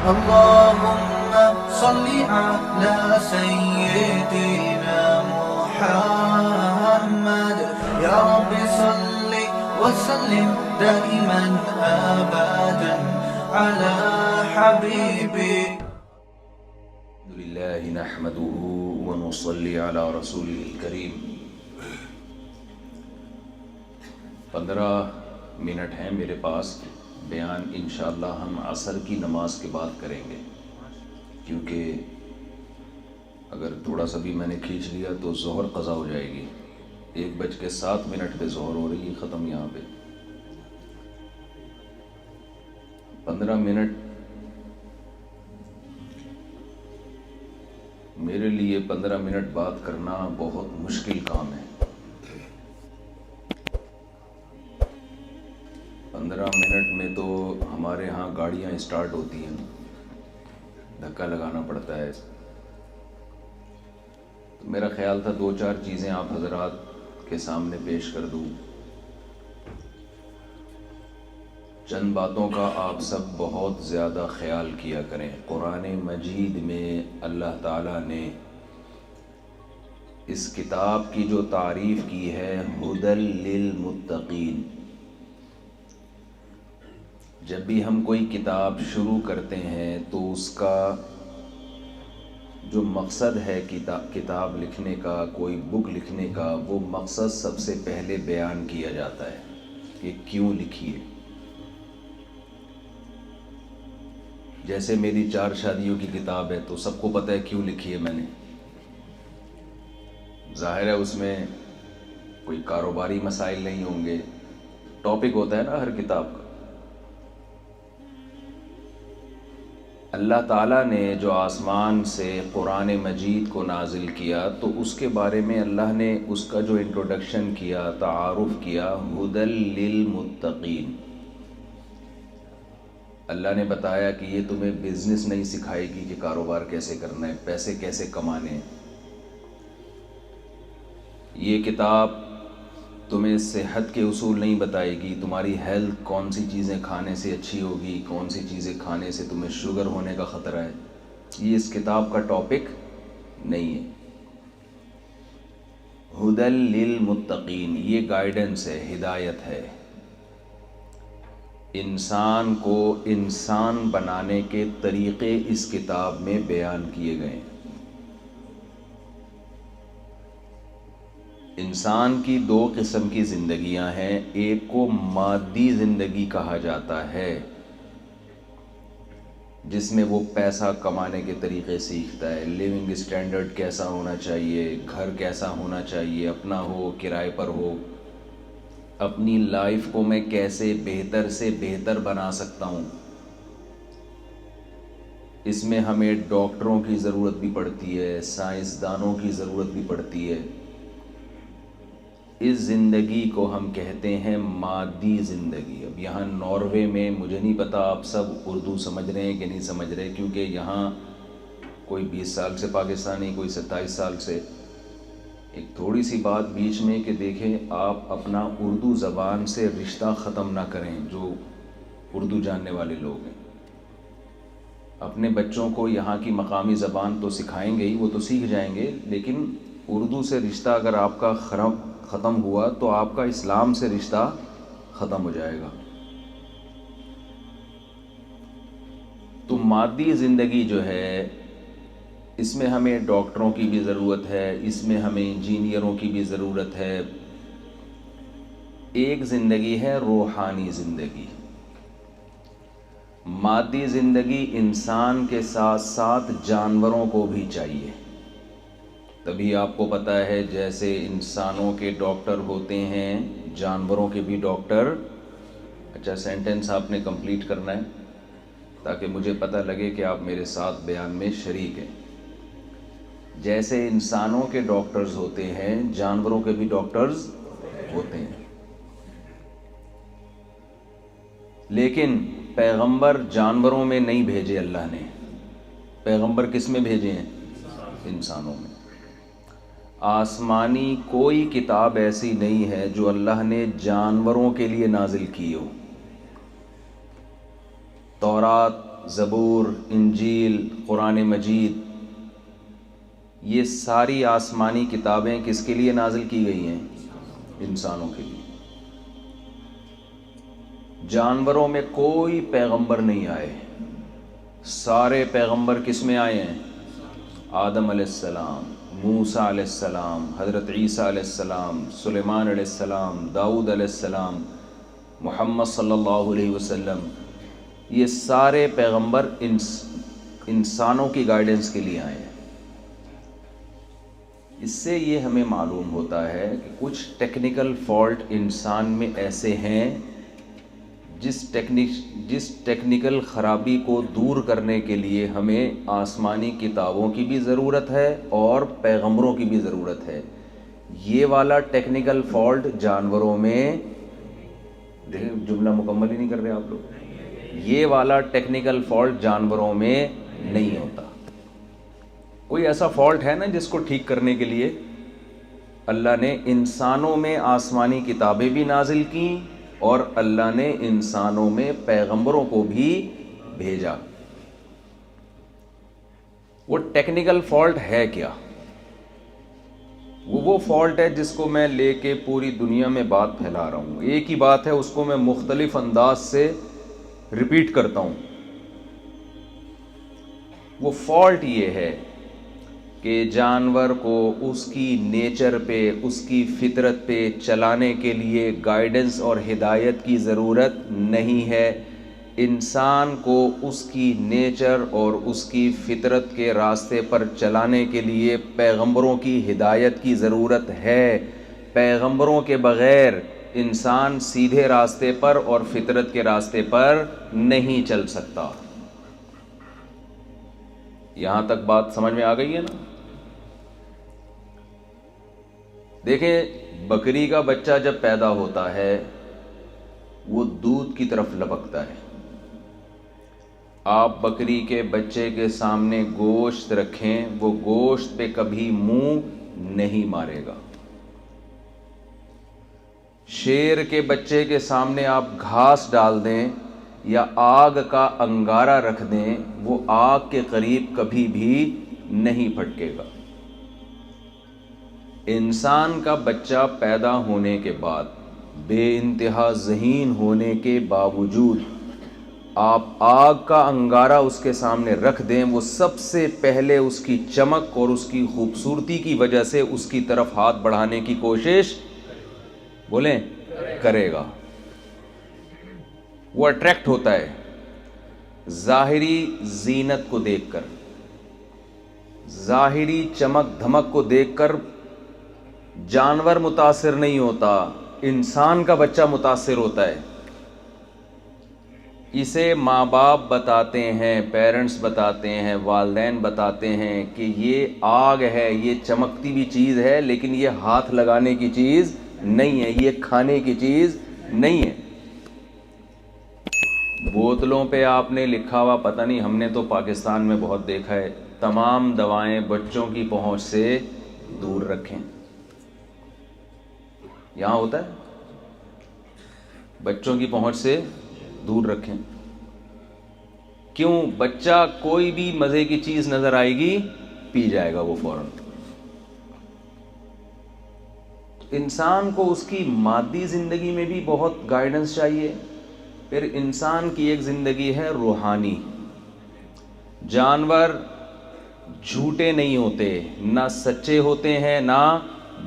اللهم صل على سيدنا محمد يا رب صل وسلم دائما أبدا على حبيبي. الحمد لله نحمده ونصلي على رسوله الكريم. 15 منٹ ہیں میرے پاس. بیان انشاءاللہ ہم عصر کی نماز کے بعد کریں گے، کیونکہ اگر تھوڑا سا بھی میں نے کھینچ لیا تو ظہر قضا ہو جائے گی. 1:07 پہ ظہر ہو رہی ہے ختم. یہاں پہ 15 منٹ میرے لیے 15 منٹ بات کرنا بہت مشکل کام ہے. 15 منٹ میں تو ہمارے ہاں گاڑیاں اسٹارٹ ہوتی ہیں، دھکا لگانا پڑتا ہے. تو میرا خیال تھا 2-4 چیزیں آپ حضرات کے سامنے پیش کر دوں. چند باتوں کا آپ سب بہت زیادہ خیال کیا کریں. قرآن مجید میں اللہ تعالیٰ نے اس کتاب کی جو تعریف کی ہے ہدی للمتقین. جب بھی ہم کوئی کتاب شروع کرتے ہیں تو اس کا جو مقصد ہے کتاب لکھنے کا، کوئی بک لکھنے کا، وہ مقصد سب سے پہلے بیان کیا جاتا ہے کہ کیوں لکھی ہے. جیسے میری 4 شادیوں کی کتاب ہے تو سب کو پتہ ہے کیوں لکھی ہے میں نے. ظاہر ہے اس میں کوئی کاروباری مسائل نہیں ہوں گے، ٹاپک ہوتا ہے نا ہر کتاب کا. اللہ تعالیٰ نے جو آسمان سے قرآن مجید کو نازل کیا تو اس کے بارے میں اللہ نے اس کا جو انٹروڈکشن کیا، تعارف کیا، ہدی للمتقین. اللہ نے بتایا کہ یہ تمہیں بزنس نہیں سکھائے گی کہ کاروبار کیسے کرنا ہے، پیسے کیسے کمانے ہیں. یہ کتاب تمہیں صحت کے اصول نہیں بتائے گی، تمہاری ہیلتھ کون سی چیزیں کھانے سے اچھی ہوگی، کون سی چیزیں کھانے سے تمہیں شوگر ہونے کا خطرہ ہے. یہ اس کتاب کا ٹاپک نہیں ہے. ہدی للمتقین یہ گائیڈنس ہے، ہدایت ہے. انسان کو انسان بنانے کے طریقے اس کتاب میں بیان کیے گئے ہیں. انسان کی 2 قسم کی زندگیاں ہیں. ایک کو مادی زندگی کہا جاتا ہے، جس میں وہ پیسہ کمانے کے طریقے سیکھتا ہے، لیونگ اسٹینڈرڈ کیسا ہونا چاہیے، گھر کیسا ہونا چاہیے، اپنا ہو کرائے پر ہو، اپنی لائف کو میں کیسے بہتر سے بہتر بنا سکتا ہوں. اس میں ہمیں ڈاکٹروں کی ضرورت بھی پڑتی ہے، سائنسدانوں کی ضرورت بھی پڑتی ہے. اس زندگی کو ہم کہتے ہیں مادی زندگی. اب یہاں ناروے میں مجھے نہیں پتا آپ سب اردو سمجھ رہے ہیں کہ نہیں سمجھ رہے، کیونکہ یہاں کوئی 20 سال سے پاکستانی، کوئی 27 سال سے. ایک تھوڑی سی بات بیچ میں کہ دیکھیں آپ اپنا اردو زبان سے رشتہ ختم نہ کریں. جو اردو جاننے والے لوگ ہیں اپنے بچوں کو یہاں کی مقامی زبان تو سکھائیں گے ہی، وہ تو سیکھ جائیں گے، لیکن اردو سے رشتہ اگر آپ کا ختم ہوا تو آپ کا اسلام سے رشتہ ختم ہو جائے گا. تو مادی زندگی جو ہے اس میں ہمیں ڈاکٹروں کی بھی ضرورت ہے، اس میں ہمیں انجینئروں کی بھی ضرورت ہے. ایک زندگی ہے روحانی زندگی. مادی زندگی انسان کے ساتھ ساتھ جانوروں کو بھی چاہیے. تبھی آپ کو پتہ ہے جیسے انسانوں کے ڈاکٹر ہوتے ہیں، جانوروں کے بھی ڈاکٹر. اچھا سینٹنس آپ نے کمپلیٹ کرنا ہے تاکہ مجھے پتہ لگے کہ آپ میرے ساتھ بیان میں شریک ہیں. جیسے انسانوں کے ڈاکٹرز ہوتے ہیں، جانوروں کے بھی ڈاکٹرز ہوتے ہیں. لیکن پیغمبر جانوروں میں نہیں بھیجے اللہ نے. پیغمبر کس میں بھیجے ہیں؟ انسانوں میں. آسمانی کوئی کتاب ایسی نہیں ہے جو اللہ نے جانوروں کے لیے نازل کی ہو. تورات، زبور، انجیل، قرآن مجید، یہ ساری آسمانی کتابیں کس کے لیے نازل کی گئی ہیں؟ انسانوں کے لیے۔ جانوروں میں کوئی پیغمبر نہیں آئے، سارے پیغمبر کس میں آئے ہیں؟ آدم علیہ السلام، موسیٰ علیہ السلام، حضرت عیسیٰ علیہ السلام، سلیمان علیہ السلام، داؤد علیہ السلام، محمد صلی اللہ علیہ وسلم، یہ سارے پیغمبر انسانوں کی گائیڈنس کے لیے آئے ہیں۔ اس سے یہ ہمیں معلوم ہوتا ہے کہ کچھ ٹیکنیکل فالٹ انسان میں ایسے ہیں جس ٹیکنیکل خرابی کو دور کرنے کے لیے ہمیں آسمانی کتابوں کی بھی ضرورت ہے اور پیغمبروں کی بھی ضرورت ہے۔ یہ والا ٹیکنیکل فالٹ جانوروں میں، دیکھیں جملہ مکمل ہی نہیں کر رہے آپ لوگ، یہ والا ٹیکنیکل فالٹ جانوروں میں نہیں ہوتا۔ کوئی ایسا فالٹ ہے نا جس کو ٹھیک کرنے کے لیے اللہ نے انسانوں میں آسمانی کتابیں بھی نازل کیں اور اللہ نے انسانوں میں پیغمبروں کو بھی بھیجا۔ وہ ٹیکنیکل فالٹ ہے کیا؟ وہ فالٹ ہے جس کو میں لے کے پوری دنیا میں بات پھیلا رہا ہوں۔ ایک ہی بات ہے، اس کو میں مختلف انداز سے ریپیٹ کرتا ہوں۔ وہ فالٹ یہ ہے کہ جانور کو اس کی نیچر پہ، اس کی فطرت پہ چلانے کے لیے گائیڈنس اور ہدایت کی ضرورت نہیں ہے۔ انسان کو اس کی نیچر اور اس کی فطرت کے راستے پر چلانے کے لیے پیغمبروں کی ہدایت کی ضرورت ہے۔ پیغمبروں کے بغیر انسان سیدھے راستے پر اور فطرت کے راستے پر نہیں چل سکتا۔ یہاں تک بات سمجھ میں آ گئی ہے نا؟ دیکھیں، بکری کا بچہ جب پیدا ہوتا ہے وہ دودھ کی طرف لپکتا ہے۔ آپ بکری کے بچے کے سامنے گوشت رکھیں، وہ گوشت پہ کبھی منہ نہیں مارے گا۔ شیر کے بچے کے سامنے آپ گھاس ڈال دیں یا آگ کا انگارہ رکھ دیں، وہ آگ کے قریب کبھی بھی نہیں پھٹکے گا۔ انسان کا بچہ پیدا ہونے کے بعد بے انتہا ذہین ہونے کے باوجود آپ آگ کا انگارہ اس کے سامنے رکھ دیں، وہ سب سے پہلے اس کی چمک اور اس کی خوبصورتی کی وجہ سے اس کی طرف ہاتھ بڑھانے کی کوشش بولیں کرے گا۔ وہ اٹریکٹ ہوتا ہے ظاہری زینت کو دیکھ کر، ظاہری چمک دھمک کو دیکھ کر۔ جانور متاثر نہیں ہوتا، انسان کا بچہ متاثر ہوتا ہے۔ اسے ماں باپ بتاتے ہیں، پیرنٹس بتاتے ہیں، والدین بتاتے ہیں کہ یہ آگ ہے، یہ چمکتی بھی چیز ہے، لیکن یہ ہاتھ لگانے کی چیز نہیں ہے، یہ کھانے کی چیز نہیں ہے۔ بوتلوں پہ آپ نے لکھا ہوا، پتہ نہیں، ہم نے تو پاکستان میں بہت دیکھا ہے، تمام دوائیں بچوں کی پہنچ سے دور رکھیں۔ یہاں ہوتا ہے بچوں کی پہنچ سے دور رکھیں۔ کیوں؟ بچہ کوئی بھی مزے کی چیز نظر آئے گی پی جائے گا وہ فوراً۔ انسان کو اس کی مادی زندگی میں بھی بہت گائیڈنس چاہیے۔ پھر انسان کی ایک زندگی ہے روحانی۔ جانور جھوٹے نہیں ہوتے، نہ سچے ہوتے ہیں نہ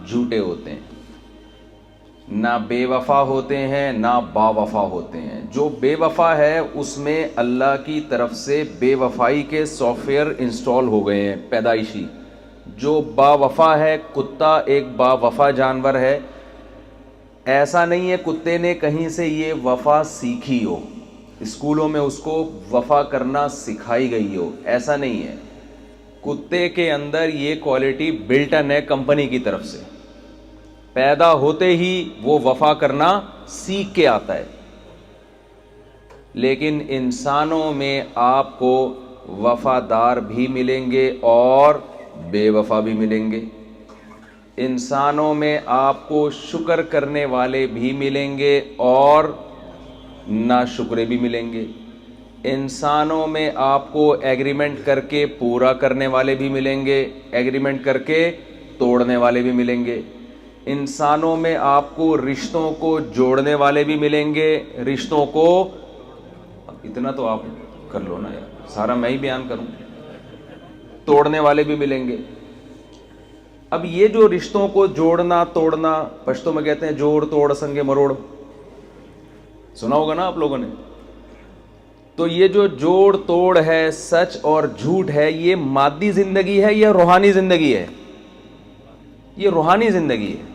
جھوٹے ہوتے ہیں، نہ بے وفا ہوتے ہیں نہ با وفا ہوتے ہیں۔ جو بے وفا ہے اس میں اللہ کی طرف سے بے وفائی کے سافٹ ویئر انسٹال ہو گئے ہیں پیدائشی۔ جو با وفا ہے، کتا ایک با وفا جانور ہے۔ ایسا نہیں ہے کتے نے کہیں سے یہ وفا سیکھی ہو، اسکولوں میں اس کو وفا کرنا سکھائی گئی ہو، ایسا نہیں ہے۔ کتے کے اندر یہ کوالٹی بلٹ ان ہے کمپنی کی طرف سے، پیدا ہوتے ہی وہ وفا کرنا سیکھ کے آتا ہے۔ لیکن انسانوں میں آپ کو وفادار بھی ملیں گے اور بے وفا بھی ملیں گے۔ انسانوں میں آپ کو شکر کرنے والے بھی ملیں گے اور ناشکرے بھی ملیں گے۔ انسانوں میں آپ کو ایگریمنٹ کر کے پورا کرنے والے بھی ملیں گے، ایگریمنٹ کر کے توڑنے والے بھی ملیں گے۔ انسانوں میں آپ کو رشتوں کو جوڑنے والے بھی ملیں گے، رشتوں کو، اتنا تو آپ کر لو نا یار، سارا میں ہی بیان کروں، توڑنے والے بھی ملیں گے۔ اب یہ جو رشتوں کو جوڑنا توڑنا، پشتو میں کہتے ہیں جوڑ توڑ سنگے مروڑ، سنا ہوگا نا آپ لوگوں نے۔ تو یہ جو جوڑ توڑ ہے، سچ اور جھوٹ ہے، یہ مادی زندگی ہے یا روحانی زندگی ہے؟ یہ روحانی زندگی ہے۔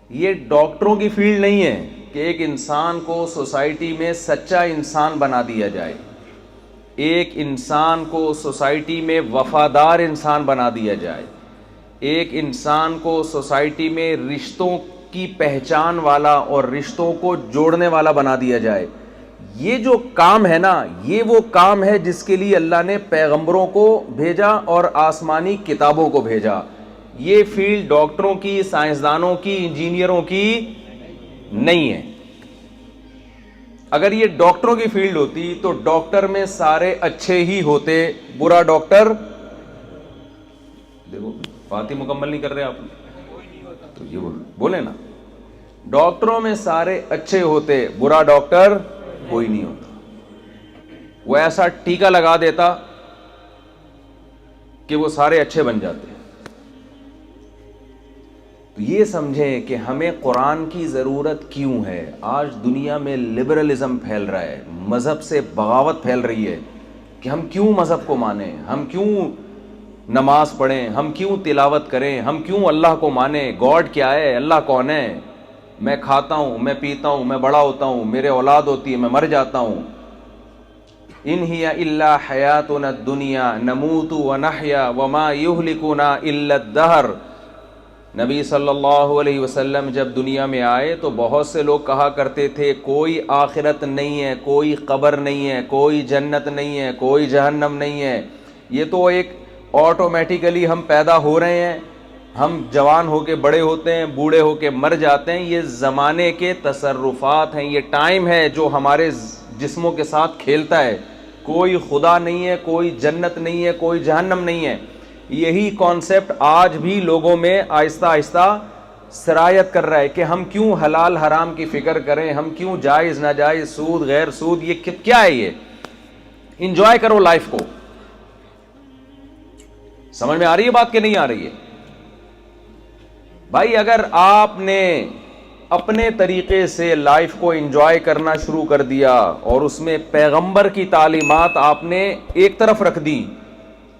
یہ ڈاکٹروں کی فیلڈ نہیں ہے کہ ایک انسان کو سوسائٹی میں سچا انسان بنا دیا جائے، ایک انسان کو سوسائٹی میں وفادار انسان بنا دیا جائے، ایک انسان کو سوسائٹی میں رشتوں کی پہچان والا اور رشتوں کو جوڑنے والا بنا دیا جائے۔ یہ جو کام ہے نا، یہ وہ کام ہے جس کے لیے اللہ نے پیغمبروں کو بھیجا اور آسمانی کتابوں کو بھیجا۔ یہ فیلڈ ڈاکٹروں کی، سائنسدانوں کی، انجینئروں کی نہیں ہے۔ اگر یہ ڈاکٹروں کی فیلڈ ہوتی تو ڈاکٹر میں سارے اچھے ہی ہوتے، برا ڈاکٹر، دیکھو بات ہی مکمل نہیں کر رہے آپ، تو یہ بولے نا، ڈاکٹروں میں سارے اچھے ہوتے، برا ڈاکٹر کوئی نہیں ہوتا۔ وہ ایسا ٹیکا لگا دیتا کہ وہ سارے اچھے بن جاتے۔ تو یہ سمجھیں کہ ہمیں قرآن کی ضرورت کیوں ہے۔ آج دنیا میں لبرلزم پھیل رہا ہے، مذہب سے بغاوت پھیل رہی ہے کہ ہم کیوں مذہب کو مانیں، ہم کیوں نماز پڑھیں، ہم کیوں تلاوت کریں، ہم کیوں اللہ کو مانیں۔ گاڈ کیا ہے، اللہ کون ہے؟ میں کھاتا ہوں، میں پیتا ہوں، میں بڑا ہوتا ہوں، میرے اولاد ہوتی ہے، میں مر جاتا ہوں۔ ان ہی الا حیاتنا الدنیا نموت ونحیا وما یہلکنا الا الدہر۔ نبی صلی اللہ علیہ وسلم جب دنیا میں آئے تو بہت سے لوگ کہا کرتے تھے کوئی آخرت نہیں ہے، کوئی قبر نہیں ہے، کوئی جنت نہیں ہے، کوئی جہنم نہیں ہے، یہ تو ایک آٹومیٹیکلی ہم پیدا ہو رہے ہیں، ہم جوان ہو کے بڑے ہوتے ہیں، بوڑھے ہو کے مر جاتے ہیں، یہ زمانے کے تصرفات ہیں، یہ ٹائم ہے جو ہمارے جسموں کے ساتھ کھیلتا ہے۔ کوئی خدا نہیں ہے، کوئی جنت نہیں ہے، کوئی جہنم نہیں ہے۔ یہی کانسیپٹ آج بھی لوگوں میں آہستہ آہستہ سرایت کر رہا ہے کہ ہم کیوں حلال حرام کی فکر کریں، ہم کیوں جائز ناجائز، سود غیر سود، یہ کیا ہے؟ یہ انجوائے کرو لائف کو۔ سمجھ میں آ رہی ہے بات کہ نہیں آ رہی ہے؟ بھائی اگر آپ نے اپنے طریقے سے لائف کو انجوائے کرنا شروع کر دیا اور اس میں پیغمبر کی تعلیمات آپ نے ایک طرف رکھ دی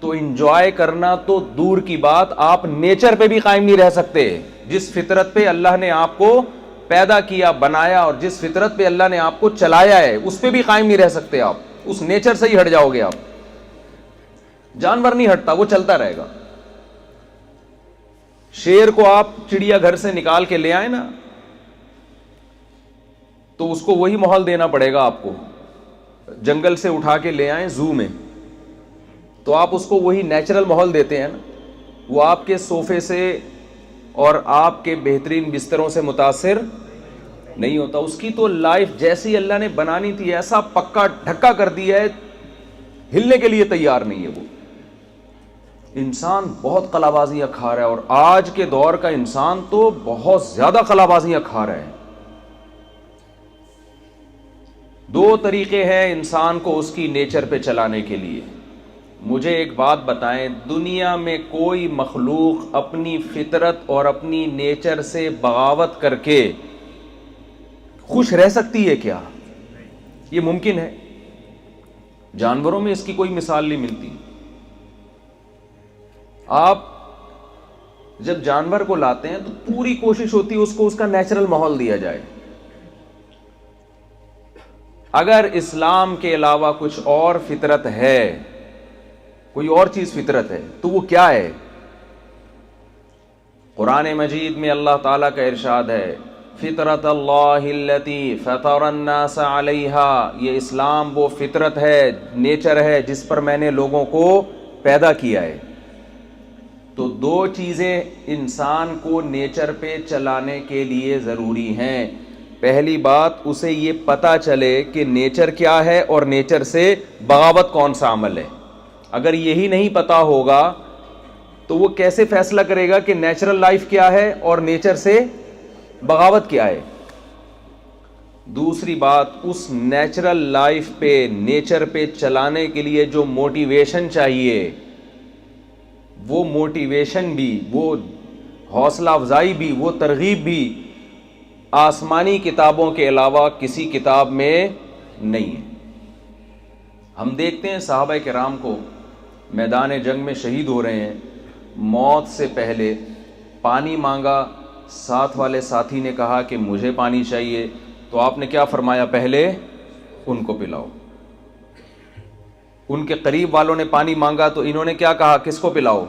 تو انجوائے کرنا تو دور کی بات، آپ نیچر پہ بھی قائم نہیں رہ سکتے۔ جس فطرت پہ اللہ نے آپ کو پیدا کیا، بنایا، اور جس فطرت پہ اللہ نے آپ کو چلایا ہے اس پہ بھی قائم نہیں رہ سکتے آپ، اس نیچر سے ہی ہٹ جاؤ گے آپ۔ جانور نہیں ہٹتا، وہ چلتا رہے گا۔ شیر کو آپ چڑیا گھر سے نکال کے لے آئے نا تو اس کو وہی ماحول دینا پڑے گا آپ کو۔ جنگل سے اٹھا کے لے آئیں زو میں تو آپ اس کو وہی نیچرل ماحول دیتے ہیں نا، وہ آپ کے صوفے سے اور آپ کے بہترین بستروں سے متاثر نہیں ہوتا۔ اس کی تو لائف جیسی اللہ نے بنانی تھی ایسا پکا ڈھکا کر دیا ہے، ہلنے کے لیے تیار نہیں ہے وہ۔ انسان بہت قلا بازیاں کھا رہا ہے، اور آج کے دور کا انسان تو بہت زیادہ قلا بازیاں کھا رہا ہے۔ دو طریقے ہیں انسان کو اس کی نیچر پہ چلانے کے لیے۔ مجھے ایک بات بتائیں، دنیا میں کوئی مخلوق اپنی فطرت اور اپنی نیچر سے بغاوت کر کے خوش رہ سکتی ہے کیا؟ یہ ممکن ہے؟ جانوروں میں اس کی کوئی مثال نہیں ملتی۔ آپ جب جانور کو لاتے ہیں تو پوری کوشش ہوتی ہے اس کو اس کا نیچرل ماحول دیا جائے۔ اگر اسلام کے علاوہ کچھ اور فطرت ہے، کوئی اور چیز فطرت ہے، تو وہ کیا ہے؟ قرآن مجید میں اللہ تعالیٰ کا ارشاد ہے فطرت اللہ التی فطر الناس علیہا، یہ اسلام وہ فطرت ہے، نیچر ہے جس پر میں نے لوگوں کو پیدا کیا ہے۔ تو دو چیزیں انسان کو نیچر پہ چلانے کے لیے ضروری ہیں۔ پہلی بات اسے یہ پتا چلے کہ نیچر کیا ہے اور نیچر سے بغاوت کون سا عمل ہے. اگر یہی نہیں پتا ہوگا تو وہ کیسے فیصلہ کرے گا کہ نیچرل لائف کیا ہے اور نیچر سے بغاوت کیا ہے. دوسری بات, اس نیچرل لائف پہ, نیچر پہ چلانے کے لیے جو موٹیویشن چاہیے, وہ موٹیویشن بھی, وہ حوصلہ افزائی بھی, وہ ترغیب بھی آسمانی کتابوں کے علاوہ کسی کتاب میں نہیں ہے. ہم دیکھتے ہیں صحابہ کرام کو میدان جنگ میں شہید ہو رہے ہیں, موت سے پہلے پانی مانگا, ساتھ والے ساتھی نے کہا کہ مجھے پانی چاہیے, تو آپ نے کیا فرمایا, پہلے ان کو پلاؤ. ان کے قریب والوں نے پانی مانگا تو انہوں نے کیا کہا, کس کو پلاؤ,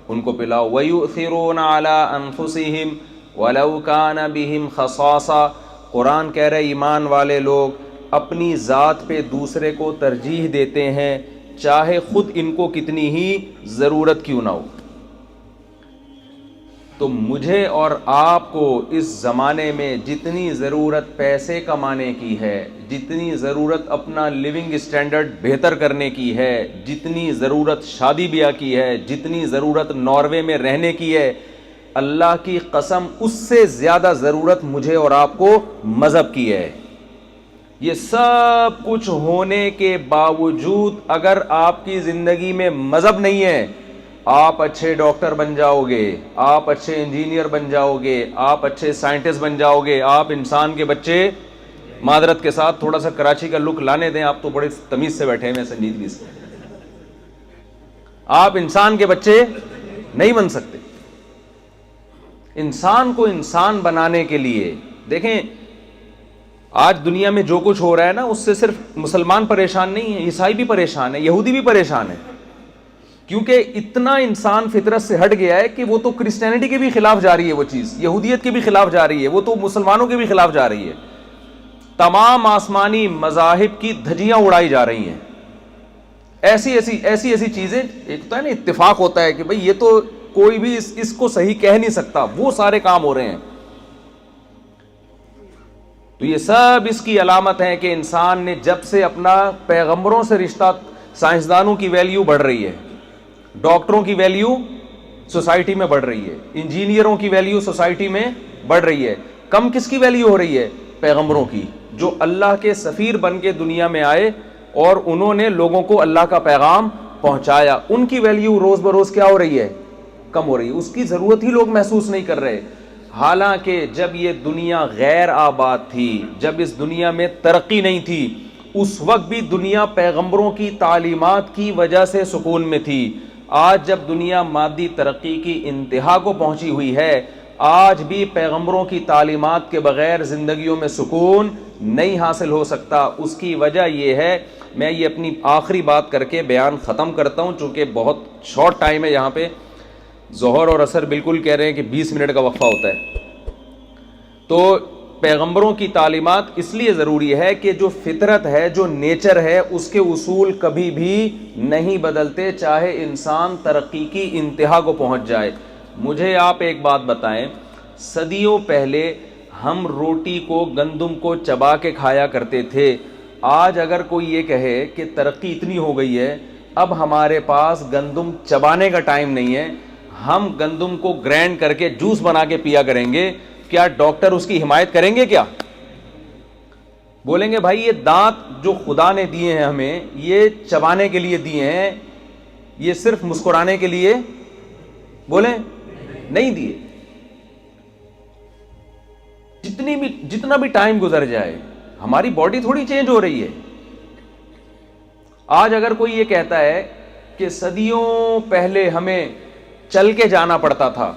ان کو پلاؤ. وَيُؤْثِرُونَ عَلَىٰ أَنفُسِهِمْ وَلَوْ كَانَ بِهِمْ خَصَاصَةٌ. قرآن کہہ رہے ایمان والے لوگ اپنی ذات پہ دوسرے کو ترجیح دیتے ہیں, چاہے خود ان کو کتنی ہی ضرورت کیوں نہ ہو. تو مجھے اور آپ کو اس زمانے میں جتنی ضرورت پیسے کمانے کی ہے, جتنی ضرورت اپنا لیونگ اسٹینڈرڈ بہتر کرنے کی ہے, جتنی ضرورت شادی بیاہ کی ہے, جتنی ضرورت ناروے میں رہنے کی ہے, اللہ کی قسم اس سے زیادہ ضرورت مجھے اور آپ کو مذہب کی ہے. یہ سب کچھ ہونے کے باوجود اگر آپ کی زندگی میں مذہب نہیں ہے, آپ اچھے ڈاکٹر بن جاؤ گے, آپ اچھے انجینئر بن جاؤ گے, آپ اچھے سائنٹسٹ بن جاؤ گے, آپ انسان کے بچے, معذرت کے ساتھ تھوڑا سا کراچی کا لک لانے دیں, آپ تو بڑے تمیز سے بیٹھے ہیں سنجیدگی سے, آپ انسان کے بچے نہیں بن سکتے. انسان کو انسان بنانے کے لیے دیکھیں, آج دنیا میں جو کچھ ہو رہا ہے نا, اس سے صرف مسلمان پریشان نہیں ہے, عیسائی بھی پریشان ہے, یہودی بھی پریشان ہے, کیونکہ اتنا انسان فطرت سے ہٹ گیا ہے کہ وہ تو کرسچینٹی کے بھی خلاف جا رہی ہے, وہ چیز یہودیت کے بھی خلاف جا رہی ہے, وہ تو مسلمانوں کے بھی خلاف جا رہی ہے. تمام آسمانی مذاہب کی دھجیاں اڑائی جا رہی ہیں, ایسی ایسی چیزیں. ایک تو ہے نا اتفاق ہوتا ہے کہ بھئی یہ تو کوئی بھی اس کو صحیح کہہ نہیں سکتا, وہ سارے کام ہو رہے ہیں. تو یہ سب اس کی علامت ہے کہ انسان نے جب سے اپنا پیغمبروں سے رشتہ, سائنسدانوں کی ویلیو بڑھ رہی ہے, ڈاکٹروں کی ویلیو سوسائٹی میں بڑھ رہی ہے, انجینئروں کی ویلیو سوسائٹی میں بڑھ رہی ہے, کم کس کی ویلیو ہو رہی ہے, پیغمبروں کی, جو اللہ کے سفیر بن کے دنیا میں آئے اور انہوں نے لوگوں کو اللہ کا پیغام پہنچایا. ان کی ویلیو روز بروز کیا ہو رہی ہے, کم ہو رہی ہے, اس کی ضرورت ہی لوگ محسوس نہیں کر رہے. حالانکہ جب یہ دنیا غیر آباد تھی, جب اس دنیا میں ترقی نہیں تھی, اس وقت بھی دنیا پیغمبروں کی تعلیمات کی وجہ سے سکون میں تھی. آج جب دنیا مادی ترقی کی انتہا کو پہنچی ہوئی ہے, آج بھی پیغمبروں کی تعلیمات کے بغیر زندگیوں میں سکون نہیں حاصل ہو سکتا. اس کی وجہ یہ ہے, میں یہ اپنی آخری بات کر کے بیان ختم کرتا ہوں, چونکہ بہت شارٹ ٹائم ہے, یہاں پہ ظہر اور عصر بالکل کہہ رہے ہیں کہ 20 منٹ کا وقفہ ہوتا ہے. تو پیغمبروں کی تعلیمات اس لیے ضروری ہے کہ جو فطرت ہے, جو نیچر ہے, اس کے اصول کبھی بھی نہیں بدلتے, چاہے انسان ترقی کی انتہا کو پہنچ جائے. مجھے آپ ایک بات بتائیں, صدیوں پہلے ہم روٹی کو, گندم کو چبا کے کھایا کرتے تھے. آج اگر کوئی یہ کہے کہ ترقی اتنی ہو گئی ہے, اب ہمارے پاس گندم چبانے کا ٹائم نہیں ہے, ہم گندم کو گرینڈ کر کے جوس بنا کے پیا کریں گے, کیا ڈاکٹر اس کی حمایت کریں گے؟ کیا بولیں گے بھائی یہ دانت جو خدا نے دیے ہیں ہمیں, یہ چبانے کے لیے دیے ہیں, یہ صرف مسکرانے کے لیے بولیں نہیں دیے. جتنا بھی ٹائم گزر جائے, ہماری باڈی تھوڑی چینج ہو رہی ہے. آج اگر کوئی یہ کہتا ہے کہ صدیوں پہلے ہمیں چل کے جانا پڑتا تھا,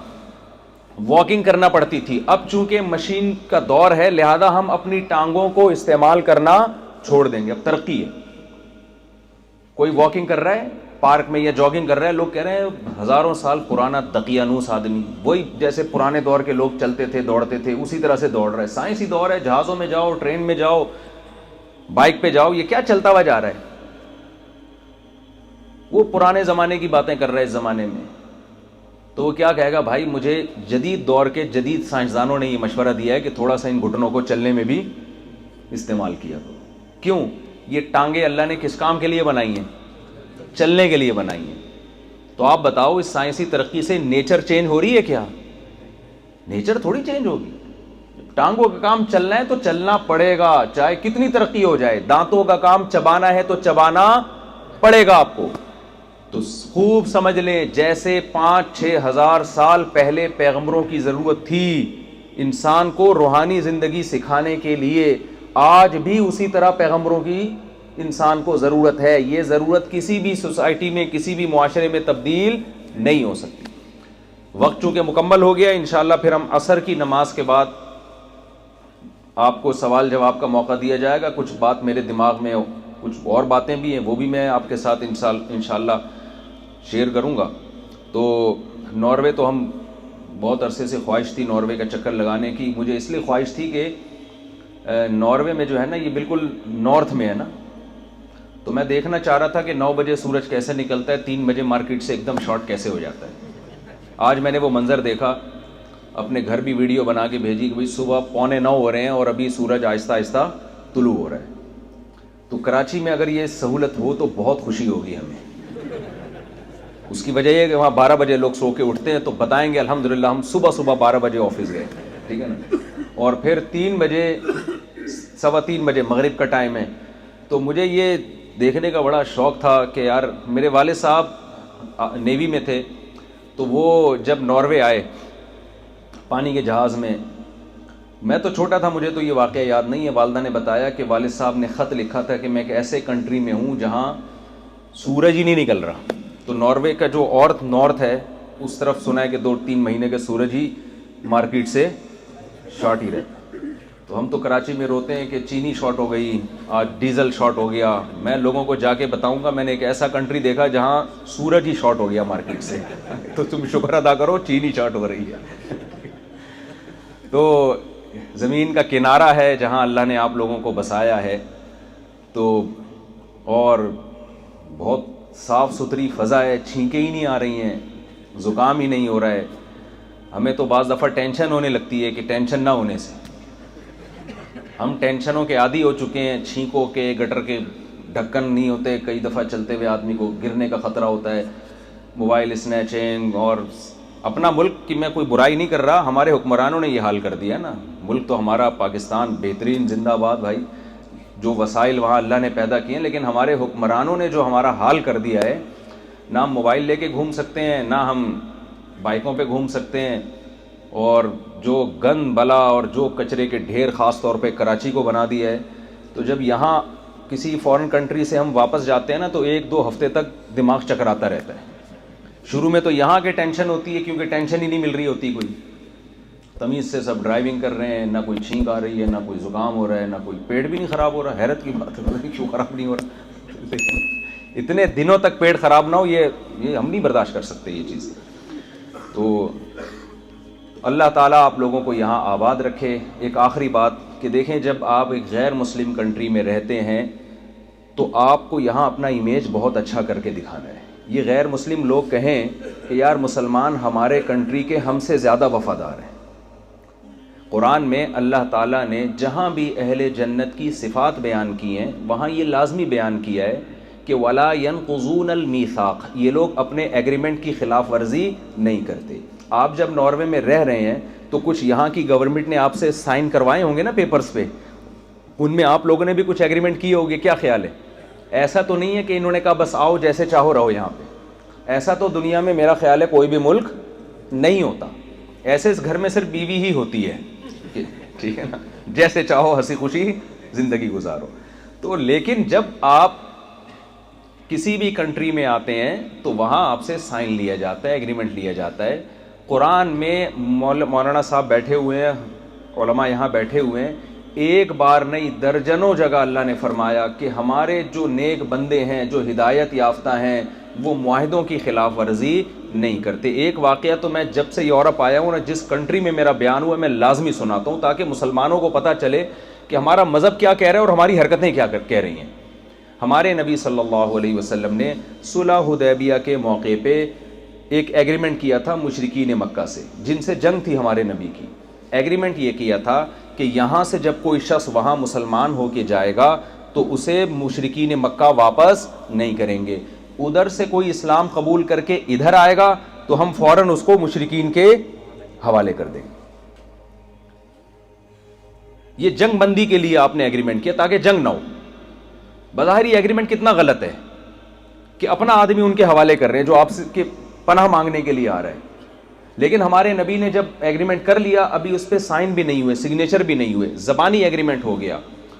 واکنگ کرنا پڑتی تھی, اب چونکہ مشین کا دور ہے لہذا ہم اپنی ٹانگوں کو استعمال کرنا چھوڑ دیں گے, اب ترقی ہے. کوئی واکنگ کر رہا ہے پارک میں یا جاگنگ کر رہا ہے, لوگ کہہ رہے ہیں ہزاروں سال پرانا دقیانوس آدمی, وہی جیسے پرانے دور کے لوگ چلتے تھے, دوڑتے تھے, اسی طرح سے دوڑ رہا ہے. سائنسی دور ہے, جہازوں میں جاؤ, ٹرین میں جاؤ, بائک پہ جاؤ, یہ کیا چلتا ہوا جا رہا ہے. وہ پرانے زمانے کی باتیں کر رہے ہیں اس زمانے میں. تو وہ کیا کہے گا؟ بھائی مجھے جدید دور کے جدید سائنسدانوں نے یہ مشورہ دیا ہے کہ تھوڑا سا ان گھٹنوں کو چلنے میں بھی استعمال کیا کرو۔ کیوں؟ یہ ٹانگیں اللہ نے کس کام کے لیے بنائی ہیں؟ چلنے کے لیے بنائی ہیں۔ تو آپ بتاؤ اس سائنسی ترقی سے نیچر چینج ہو رہی ہے کیا؟ نیچر تھوڑی چینج ہوگی۔ ٹانگوں کا کام چلنا ہے تو چلنا پڑے گا، چاہے کتنی ترقی ہو جائے۔ دانتوں کا کام چبانا ہے تو چبانا پڑے گا آپ کو۔ تو خوب سمجھ لیں، جیسے 5-6 ہزار سال پہلے پیغمبروں کی ضرورت تھی انسان کو روحانی زندگی سکھانے کے لیے، آج بھی اسی طرح پیغمبروں کی انسان کو ضرورت ہے۔ یہ ضرورت کسی بھی سوسائٹی میں، کسی بھی معاشرے میں تبدیل نہیں ہو سکتی۔ وقت چونکہ مکمل ہو گیا، انشاءاللہ پھر ہم عصر کی نماز کے بعد آپ کو سوال جواب کا موقع دیا جائے گا۔ کچھ بات میرے دماغ میں، کچھ اور باتیں بھی ہیں، وہ بھی میں آپ کے ساتھ انشاءاللہ شیئر کروں گا۔ تو ناروے تو ہم بہت عرصے سے خواہش تھی ناروے کا چکر لگانے کی۔ مجھے اس لیے خواہش تھی کہ ناروے میں جو ہے نا، یہ بالکل نارتھ میں ہے نا، تو میں دیکھنا چاہ رہا تھا کہ 9 بجے سورج کیسے نکلتا ہے، 3 بجے مارکیٹ سے ایک دم شارٹ کیسے ہو جاتا ہے۔ آج میں نے وہ منظر دیکھا، اپنے گھر بھی ویڈیو بنا کے بھیجی کہ بھائی صبح 8:45 ہو رہے ہیں اور ابھی سورج آہستہ آہستہ طلوع ہو رہا ہے۔ تو کراچی میں اگر یہ سہولت ہو تو بہت خوشی ہوگی ہمیں۔ اس کی وجہ یہ ہے کہ وہاں 12 بجے لوگ سو کے اٹھتے ہیں، تو بتائیں گے الحمدللہ ہم صبح 12 بجے آفس گئے، ٹھیک ہے نا، اور پھر 3 بجے 3:15 بجے مغرب کا ٹائم ہے۔ تو مجھے یہ دیکھنے کا بڑا شوق تھا کہ یار، میرے والد صاحب نیوی میں تھے، تو وہ جب ناروے آئے پانی کے جہاز میں، میں تو چھوٹا تھا، مجھے تو یہ واقعہ یاد نہیں ہے، والدہ نے بتایا کہ والد صاحب نے خط لکھا تھا کہ میں ایک ایسے کنٹری میں ہوں جہاں سورج ہی نہیں نکل رہا۔ تو ناروے کا جو نارتھ ہے اس طرف سنا ہے کہ 2-3 مہینے کے سورج ہی مارکیٹ سے شارٹ ہی رہتا۔ تو ہم تو کراچی میں روتے ہیں کہ چینی شارٹ ہو گئی، آج ڈیزل شارٹ ہو گیا۔ میں لوگوں کو جا کے بتاؤں گا میں نے ایک ایسا کنٹری دیکھا جہاں سورج ہی شارٹ ہو گیا مارکیٹ سے، تو تم شکر ادا کرو چینی شارٹ ہو رہی ہے۔ تو زمین کا کنارہ ہے جہاں اللہ نے آپ لوگوں کو بسایا ہے، تو اور بہت صاف ستھری فضا ہے، چھینکیں ہی نہیں آ رہی ہیں، زکام ہی نہیں ہو رہا ہے۔ ہمیں تو بعض دفعہ ٹینشن ہونے لگتی ہے کہ ٹینشن نہ ہونے سے، ہم ٹینشنوں کے عادی ہو چکے ہیں، چھینکوں کے، گٹر کے ڈھکن نہیں ہوتے، کئی دفعہ چلتے ہوئے آدمی کو گرنے کا خطرہ ہوتا ہے، موبائل اسنیچنگ۔ اور اپنا ملک کی میں کوئی برائی نہیں کر رہا، ہمارے حکمرانوں نے یہ حال کر دیا نا۔ ملک تو ہمارا پاکستان بہترین، زندہ آباد بھائی، جو وسائل وہاں اللہ نے پیدا کیے ہیں، لیکن ہمارے حکمرانوں نے جو ہمارا حال کر دیا ہے، نہ ہم موبائل لے کے گھوم سکتے ہیں، نہ ہم بائکوں پہ گھوم سکتے ہیں، اور جو گند بلا اور جو کچرے کے ڈھیر خاص طور پہ کراچی کو بنا دیا ہے۔ تو جب یہاں کسی فورن کنٹری سے ہم واپس جاتے ہیں نا، تو 1-2 ہفتے تک دماغ چکراتا رہتا ہے۔ شروع میں تو یہاں کے ٹینشن ہوتی ہے کیونکہ ٹینشن ہی نہیں مل رہی ہوتی، کوئی تمیز سے سب ڈرائیونگ کر رہے ہیں، نہ کوئی چھینک آ رہی ہے، نہ کوئی زکام ہو رہا ہے، نہ کوئی پیٹ بھی نہیں خراب ہو رہا۔ حیرت کی بات ہے، کیوں خراب نہیں ہو رہا؟ اتنے دنوں تک پیٹ خراب نہ ہو، یہ ہم نہیں برداشت کر سکتے یہ چیز۔ تو اللہ تعالیٰ آپ لوگوں کو یہاں آباد رکھے۔ ایک آخری بات کہ دیکھیں، جب آپ ایک غیر مسلم کنٹری میں رہتے ہیں تو آپ کو یہاں اپنا امیج بہت اچھا کر کے دکھانا ہے۔ یہ غیر مسلم لوگ کہیں کہ یار مسلمان ہمارے کنٹری کے ہم سے زیادہ وفادار ہیں۔ قرآن میں اللہ تعالیٰ نے جہاں بھی اہل جنت کی صفات بیان کی ہیں، وہاں یہ لازمی بیان کیا ہے کہ وَلَا يَنْقُضُونَ الْمِيثَاقَ، یہ لوگ اپنے ایگریمنٹ کی خلاف ورزی نہیں کرتے۔ آپ جب ناروے میں رہ رہے ہیں تو کچھ یہاں کی گورنمنٹ نے آپ سے سائن کروائے ہوں گے نا پیپرز پہ، ان میں آپ لوگوں نے بھی کچھ ایگریمنٹ کیے ہوگے، کیا خیال ہے؟ ایسا تو نہیں ہے کہ انہوں نے کہا بس آؤ جیسے چاہو رہو یہاں پہ۔ ایسا تو دنیا میں میرا خیال ہے کوئی بھی ملک نہیں ہوتا۔ ایسے اس گھر میں صرف بیوی ہی ہوتی ہے، ٹھیک ہے نا، جیسے چاہو ہنسی خوشی زندگی گزارو۔ تو لیکن جب آپ کسی بھی کنٹری میں آتے ہیں تو وہاں آپ سے سائن لیا جاتا ہے، ایگریمنٹ لیا جاتا ہے۔ قرآن میں مولانا صاحب بیٹھے ہوئے ہیں، علماء یہاں بیٹھے ہوئے ہیں، ایک بار نہیں درجنوں جگہ اللہ نے فرمایا کہ ہمارے جو نیک بندے ہیں، جو ہدایت یافتہ ہیں، وہ معاہدوں کی خلاف ورزی نہیں کرتے۔ ایک واقعہ تو میں جب سے یورپ آیا ہوں نا، جس کنٹری میں میرا بیان ہوا میں لازمی سناتا ہوں تاکہ مسلمانوں کو پتہ چلے کہ ہمارا مذہب کیا کہہ رہا ہے اور ہماری حرکتیں کیا کہہ رہی ہیں۔ ہمارے نبی صلی اللہ علیہ وسلم نے صلح حدیبیہ کے موقع پہ ایک ایگریمنٹ کیا تھا مشرکین مکہ سے جن سے جنگ تھی ہمارے نبی کی. ایگریمنٹ یہ کیا تھا کہ یہاں سے جب کوئی شخص وہاں مسلمان ہو کے جائے گا تو اسے مشرکین مکہ واپس نہیں کریں گے. ادھر سے کوئی اسلام قبول کر کے ادھر آئے گا تو ہم فوراً اس کو مشرکین کے حوالے کر دیں گے. یہ جنگ بندی کے لیے آپ نے ایگریمنٹ کیا تاکہ جنگ نہ ہو. بظاہر یہ ایگریمنٹ کتنا غلط ہے کہ اپنا آدمی ان کے حوالے کر رہے ہیں جو آپ سے پناہ مانگنے کے لیے آ رہا ہے. لیکن ہمارے نبی نے جب ایگریمنٹ کر لیا, ابھی اس پہ سائن بھی نہیں ہوئے, سگنیچر بھی نہیں ہوئے, زبانی ایگریمنٹ ہو گیا.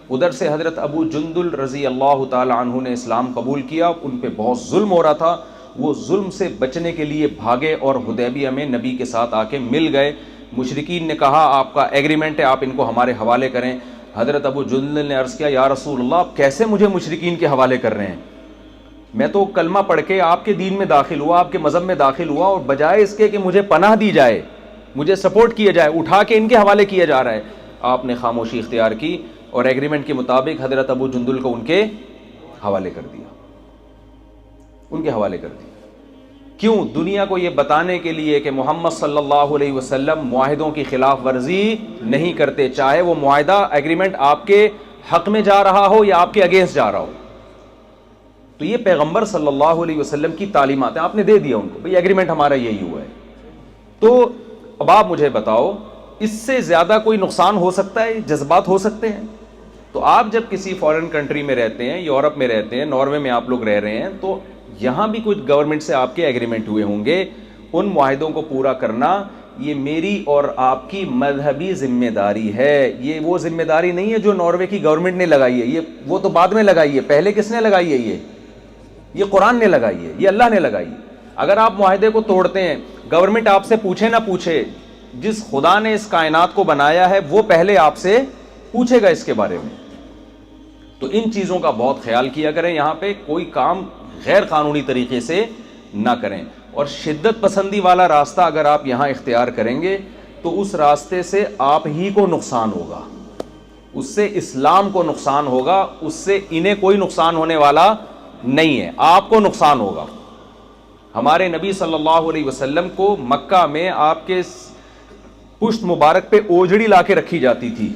ادھر سے حضرت ابو جندل رضی اللہ تعالی عنہ نے اسلام قبول کیا. ان پہ بہت ظلم ہو رہا تھا, وہ ظلم سے بچنے کے لیے بھاگے اور حدیبیہ میں نبی کے ساتھ آ کے مل گئے. مشرکین نے کہا آپ کا ایگریمنٹ ہے, آپ ان کو ہمارے حوالے کریں. حضرت ابو جندل نے عرض کیا یا رسول اللہ آپ کیسے مجھے مشرکین کے حوالے کر رہے ہیں؟ میں تو کلمہ پڑھ کے آپ کے دین میں داخل ہوا, آپ کے مذہب میں داخل ہوا, اور بجائے اس کے کہ مجھے پناہ دی جائے, مجھے سپورٹ کیا جائے, اٹھا کے ان کے حوالے کیا جا رہا ہے. آپ نے خاموشی اختیار کی اور ایگریمنٹ کے مطابق حضرت ابو جندل کو ان کے حوالے کر دیا, ان کے حوالے کر دیا. کیوں؟ دنیا کو یہ بتانے کے لیے کہ محمد صلی اللہ علیہ وسلم معاہدوں کی خلاف ورزی نہیں کرتے, چاہے وہ معاہدہ ایگریمنٹ آپ کے حق میں جا رہا ہو یا آپ کے اگینسٹ جا رہا ہو. تو یہ پیغمبر صلی اللہ علیہ وسلم کی تعلیمات ہیں, آپ نے دے دیا ان کو, بھئی ایگریمنٹ ہمارا یہی ہوا ہے. تو اب آپ مجھے بتاؤ اس سے زیادہ کوئی نقصان ہو سکتا ہے؟ جذبات ہو سکتے ہیں؟ تو آپ جب کسی فارن کنٹری میں رہتے ہیں, یورپ میں رہتے ہیں, ناروے میں آپ لوگ رہ رہے ہیں, تو یہاں بھی کچھ گورنمنٹ سے آپ کے ایگریمنٹ ہوئے ہوں گے. ان معاہدوں کو پورا کرنا یہ میری اور آپ کی مذہبی ذمہ داری ہے. یہ وہ ذمہ داری نہیں ہے جو ناروے کی گورنمنٹ نے لگائی ہے, یہ وہ تو بعد میں لگائی ہے. پہلے کس نے لگائی ہے؟ یہ قرآن نے لگائی ہے, یہ اللہ نے لگائی ہے. اگر آپ معاہدے کو توڑتے ہیں, گورنمنٹ آپ سے پوچھے نہ پوچھے, جس خدا نے اس کائنات کو بنایا ہے وہ پہلے آپ سے پوچھے گا اس کے بارے میں. تو ان چیزوں کا بہت خیال کیا کریں. یہاں پہ کوئی کام غیر قانونی طریقے سے نہ کریں. اور شدت پسندی والا راستہ اگر آپ یہاں اختیار کریں گے تو اس راستے سے آپ ہی کو نقصان ہوگا, اس سے اسلام کو نقصان ہوگا, اس سے انہیں کوئی نقصان ہونے والا نہیں ہے, آپ کو نقصان ہوگا. ہمارے نبی صلی اللہ علیہ وسلم کو مکہ میں آپ کے پشت مبارک پہ اوجڑی لا کے رکھی جاتی تھی,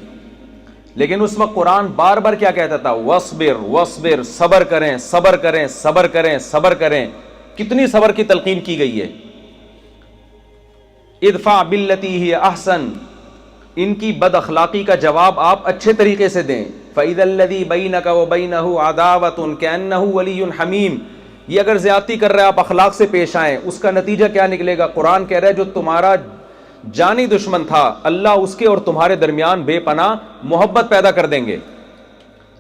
لیکن اس وقت قرآن بار بار کیا کہتا تھا؟ وصبر وصبر, صبر کریں صبر کریں صبر کریں صبر کریں. کتنی صبر کی تلقین کی گئی ہے. ادفع باللتی ہی احسن, ان کی بد اخلاقی کا جواب آپ اچھے طریقے سے دیں. فَإِذَا الَّذِي بَيْنَكَ وَبَيْنَهُ عَدَاوَةٌ كَأَنَّهُ وَلِيٌّ حَمِيمٌ. یہ اگر زیادتی کر رہے ہیں آپ اخلاق سے پیش آئیں, اس کا نتیجہ کیا نکلے گا؟ قرآن کہہ رہا ہے جو تمہارا جانی دشمن تھا اللہ اس کے اور تمہارے درمیان بے پناہ محبت پیدا کر دیں گے.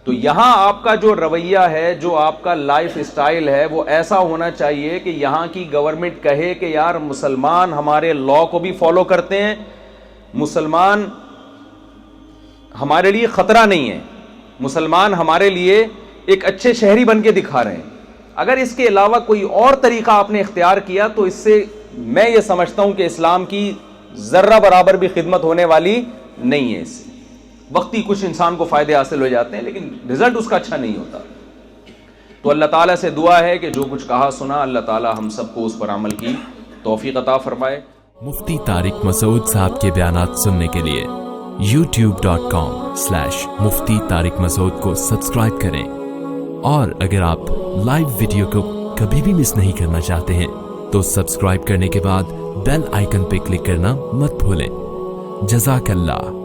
تو یہاں آپ کا جو رویہ ہے, جو آپ کا لائف اسٹائل ہے, وہ ایسا ہونا چاہیے کہ یہاں کی گورنمنٹ کہے کہ یار مسلمان ہمارے لا کو بھی فالو کرتے ہیں, مسلمان ہمارے لیے خطرہ نہیں ہے, مسلمان ہمارے لیے ایک اچھے شہری بن کے دکھا رہے ہیں. اگر اس کے علاوہ کوئی اور طریقہ آپ نے اختیار کیا تو اس سے میں یہ سمجھتا ہوں کہ اسلام کی ذرہ برابر بھی خدمت ہونے والی نہیں ہے. اس سے وقتی کچھ انسان کو فائدے حاصل ہو جاتے ہیں لیکن رزلٹ اس کا اچھا نہیں ہوتا. تو اللہ تعالیٰ سے دعا ہے کہ جو کچھ کہا سنا اللہ تعالیٰ ہم سب کو اس پر عمل کی توفیق عطا فرمائے. مفتی طارق مسعود صاحب کے بیانات سننے کے لیے youtube.com/مفتی طارق مسعود کو سبسکرائب کریں, اور اگر آپ لائیو ویڈیو کو کبھی بھی مس نہیں کرنا چاہتے ہیں تو سبسکرائب کرنے کے بعد بیل آئیکن پہ کلک کرنا مت بھولیں. جزاک اللہ.